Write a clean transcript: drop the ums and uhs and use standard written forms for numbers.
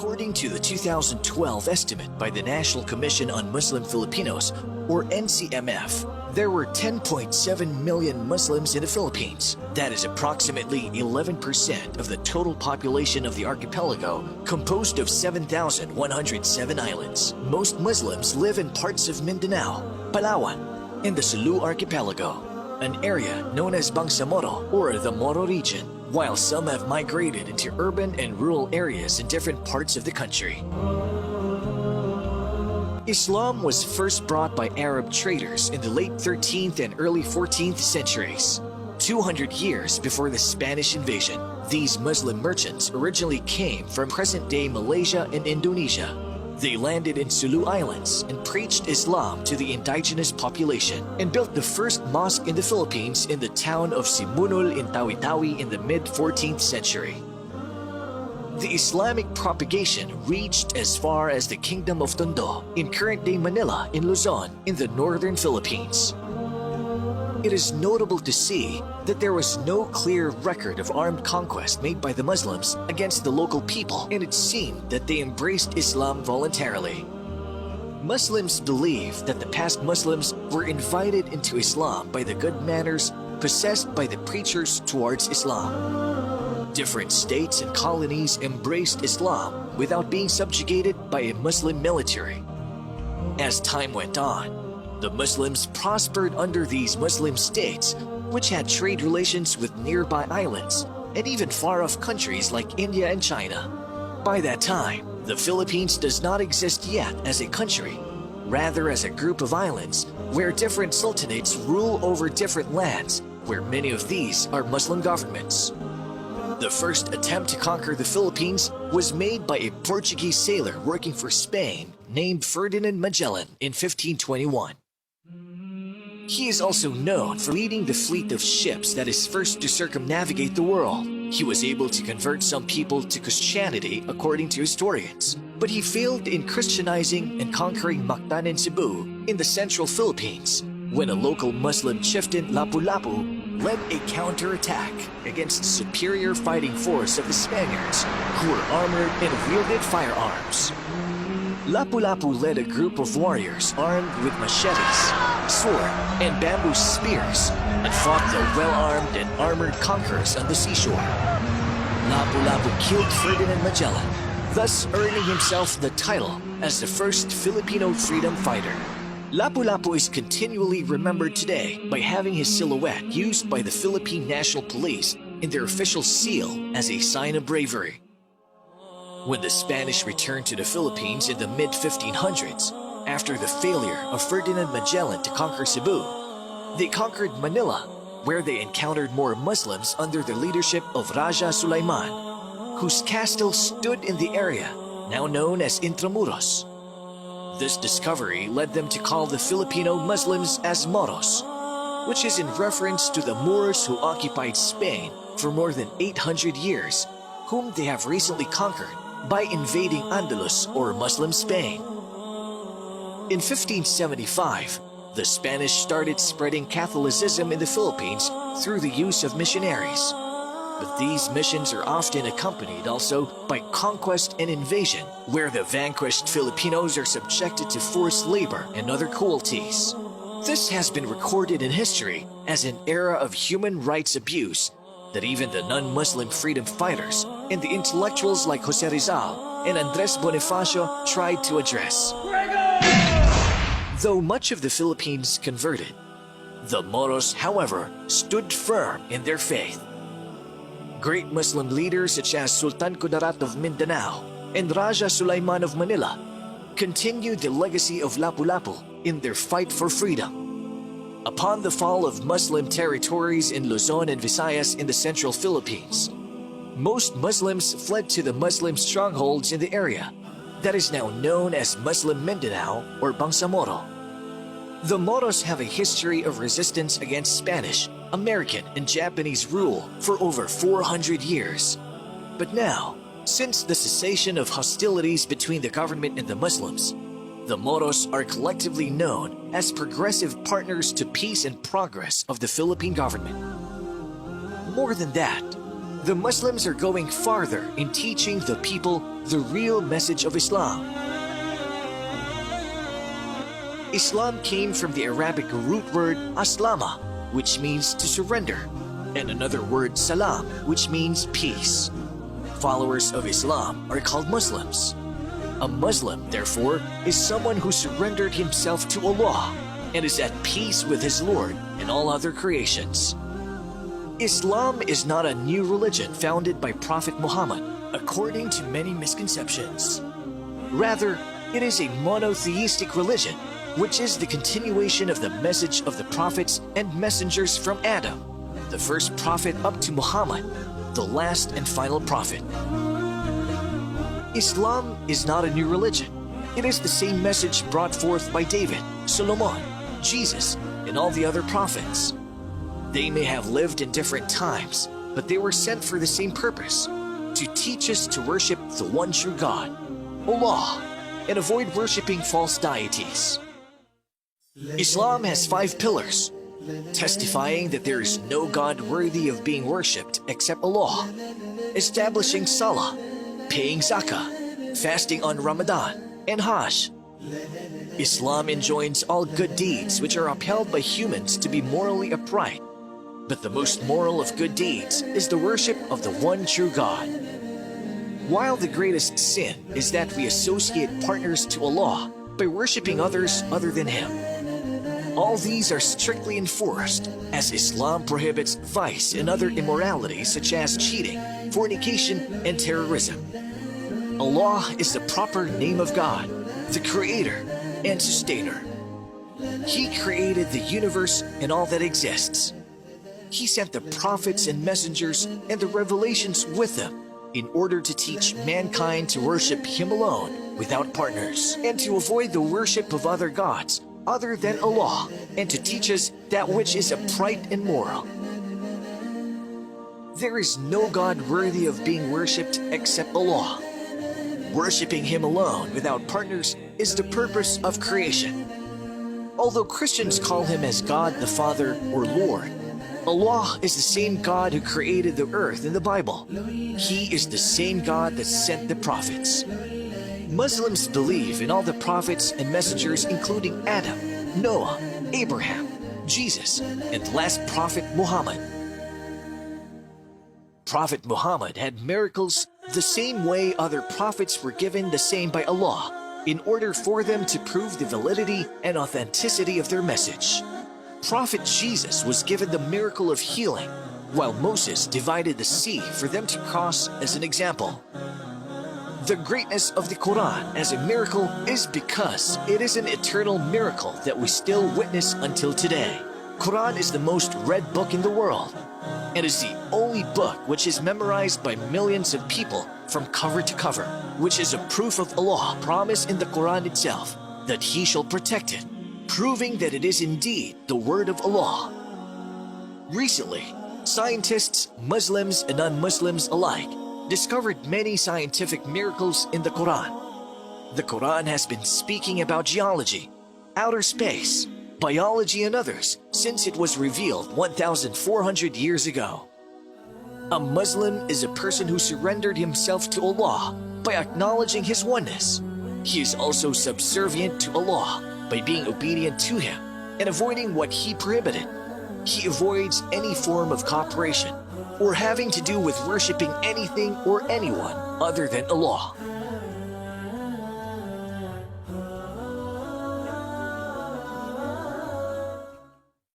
According to the 2012 estimate by the National Commission on Muslim Filipinos, or NCMF, there were 10.7 million Muslims in the Philippines. That is approximately 11% of the total population of the archipelago, composed of 7,107 islands. Most Muslims live in parts of Mindanao, Palawan, and the Sulu archipelago, an area known as Bangsamoro or the Moro region, while some have migrated into urban and rural areas in different parts of the country. Islam was first brought by Arab traders in the late 13th and early 14th centuries. 200 years before the Spanish invasion, these Muslim merchants originally came from present-day Malaysia and Indonesia. They landed in Sulu Islands and preached Islam to the indigenous population and built the first mosque in the Philippines in the town of Simunul in Tawi-Tawi in the mid-14th century. The Islamic propagation reached as far as the Kingdom of Tondo in current-day Manila in Luzon in the northern Philippines. It is notable to see that there was no clear record of armed conquest made by the Muslims against the local people, and it seemed that they embraced Islam voluntarily. Muslims believe that the past Muslims were invited into Islam by the good manners possessed by the preachers towards Islam. Different states and colonies embraced Islam without being subjugated by a Muslim military. As time went on, the Muslims prospered under these Muslim states, which had trade relations with nearby islands and even far-off countries like India and China. By that time, the Philippines does not exist yet as a country, rather as a group of islands where different sultanates rule over different lands, where many of these are Muslim governments. The first attempt to conquer the Philippines was made by a Portuguese sailor working for Spain named Ferdinand Magellan in 1521. He is also known for leading the fleet of ships that is first to circumnavigate the world. He was able to convert some people to Christianity according to historians, but he failed in Christianizing and conquering Mactan and Cebu in the central Philippines when a local Muslim chieftain, Lapu-Lapu, led a counterattack against the superior fighting force of the Spaniards, who were armored and wielded firearms. Lapu-Lapu led a group of warriors armed with machetes, sword, and bamboo spears and fought the well-armed and armored conquerors on the seashore. Lapu-Lapu killed Ferdinand Magellan, thus earning himself the title as the first Filipino freedom fighter. Lapu-Lapu is continually remembered today by having his silhouette used by the Philippine National Police in their official seal as a sign of bravery. When the Spanish returned to the Philippines in the mid-1500s, after the failure of Ferdinand Magellan to conquer Cebu, they conquered Manila, where they encountered more Muslims under the leadership of Raja Sulaiman, whose castle stood in the area now known as Intramuros. This discovery led them to call the Filipino Muslims as Moros, which is in reference to the Moors who occupied Spain for more than 800 years, whom they have recently conquered by invading Andalus or Muslim Spain. In 1575, the Spanish started spreading Catholicism in the Philippines through the use of missionaries. But these missions are often accompanied also by conquest and invasion, where the vanquished Filipinos are subjected to forced labor and other cruelties. This has been recorded in history as an era of human rights abuse that even the non-Muslim freedom fighters and the intellectuals like Jose Rizal and Andres Bonifacio tried to address. Though much of the Philippines converted, the Moros, however, stood firm in their faith. Great Muslim leaders such as Sultan Kudarat of Mindanao and Raja Sulaiman of Manila continued the legacy of Lapu-Lapu in their fight for freedom. Upon the fall of Muslim territories in Luzon and Visayas in the central Philippines, most Muslims fled to the Muslim strongholds in the area that is now known as Muslim Mindanao or Bangsamoro. The Moros have a history of resistance against Spanish, American, and Japanese rule for over 400 years. But now, since the cessation of hostilities between the government and the Muslims, the Moros are collectively known as progressive partners to peace and progress of the Philippine government. More than that, The Muslims are going farther in teaching the people the real message of Islam. Islam came from the Arabic root word aslama, which means to surrender, and another word salam, which means peace. Followers of Islam are called Muslims. A Muslim, therefore, is someone who surrendered himself to Allah and is at peace with his Lord and all other creations. Islam is not a new religion founded by Prophet Muhammad, according to many misconceptions. Rather, it is a monotheistic religion, which is the continuation of the message of the prophets and messengers from Adam, the first prophet, up to Muhammad, the last and final prophet. Islam is not a new religion. It is the same message brought forth by David, Solomon, Jesus, and all the other prophets. They may have lived in different times, but they were sent for the same purpose, to teach us to worship the one true God, Allah, and avoid worshiping false deities. Islam has 5 pillars, testifying that there is no God worthy of being worshipped except Allah, establishing Salah, paying Zakah, fasting on Ramadan, and Hajj. Islam enjoins all good deeds which are upheld by humans to be morally upright, but the most moral of good deeds is the worship of the one true God. While the greatest sin is that we associate partners to Allah by worshipping others other than Him. All these are strictly enforced, as Islam prohibits vice and other immoralities such as cheating, fornication, and terrorism. Allah is the proper name of God, the Creator and Sustainer. He created the universe and all that exists. He sent the prophets and messengers and the revelations with them in order to teach mankind to worship Him alone without partners and to avoid the worship of other gods other than Allah, and to teach us that which is upright and moral. There is no God worthy of being worshipped except Allah. Worshipping Him alone without partners is the purpose of creation. Although Christians call Him as God the Father or Lord, Allah is the same God who created the earth in the Bible. He is the same God that sent the prophets. Muslims believe in all the prophets and messengers, including Adam, Noah, Abraham, Jesus, and last prophet Muhammad. Prophet Muhammad had miracles the same way other prophets were given the same by Allah, in order for them to prove the validity and authenticity of their message. Prophet Jesus was given the miracle of healing, while Moses divided the sea for them to cross as an example. The greatness of the Quran as a miracle is because it is an eternal miracle that we still witness until today. Quran is the most read book in the world, and is the only book which is memorized by millions of people from cover to cover, which is a proof of Allah's promise in the Quran itself that He shall protect it, proving that it is indeed the word of Allah. Recently, scientists, Muslims and non-Muslims alike, discovered many scientific miracles in the Quran. The Quran has been speaking about geology, outer space, biology and others since it was revealed 1,400 years ago. A Muslim is a person who surrendered himself to Allah by acknowledging His oneness. He is also subservient to Allah by being obedient to Him and avoiding what He prohibited. He avoids any form of cooperation or having to do with worshipping anything or anyone other than Allah.